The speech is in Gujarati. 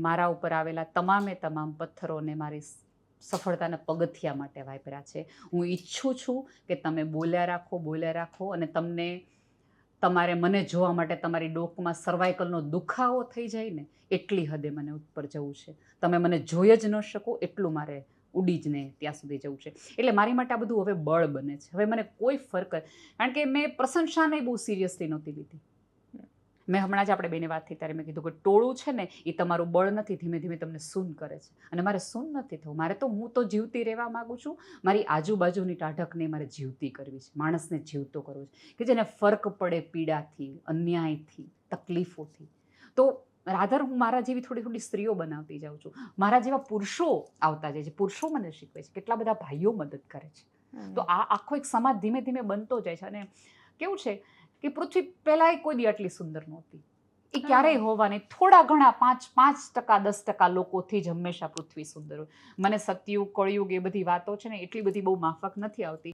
મારા ઉપર આવેલા તમામે તમામ પથ્થરોને મારી સફળતાના પગથિયા માટે વાપર્યા છે. હું ઈચ્છું છું કે તમે બોલ્યા રાખો અને તમને તમારે મને જોવા માટે તમારી ડોકમાં સર્વાઇકલનો દુખાવો થઈ જાય ને એટલી હદે મને ઉપર જવું છે. તમે મને જોઈ જ ન શકો એટલું મારે ઉડી જ ને ત્યાં સુધી જવું છે. એટલે મારી માટે આ બધું હવે બળ બને છે. હવે મને કોઈ ફરક, કારણ કે મેં પ્રશંસાને બહુ સિરિયસલી નહોતી લીધી. મેં હમણાં જ આપણે બેને વાત થઈ ત્યારે મેં કીધું કે ટોળું છે ને એ તમારું બળ નથી, ધીમે ધીમે તમને શૂન કરે છે. અને મારે શૂન નથી થવું. હું તો જીવતી રહેવા માગું છું. મારી આજુબાજુની ટાઢકને મારે જીવતી કરવી છે, માણસને જીવતો કરવો છે, કે જેને ફરક પડે પીડાથી, અન્યાયથી, તકલીફોથી. તો રાધર હું મારા જેવી થોડી થોડી સ્ત્રીઓ બનાવતી જાઉં છું. મારા જેવા પુરુષો આવતા જાય છે. પુરુષો મને શીખવે છે, કેટલા બધા ભાઈઓ મદદ કરે છે. તો આ આખો એક સમાજ ધીમે ધીમે બનતો જાય છે. અને કેવું છે કે પૃથ્વી પહેલાં કોઈ દી આટલી સુંદર નહોતી. એ ક્યારેય હોવાની, થોડા ઘણા 5% 10% લોકોથી જ હંમેશા પૃથ્વી સુંદર હોય. મને સતયુગ, કળયુગ એ બધી વાતો છે ને એટલી બધી બહુ માફક નથી આવતી.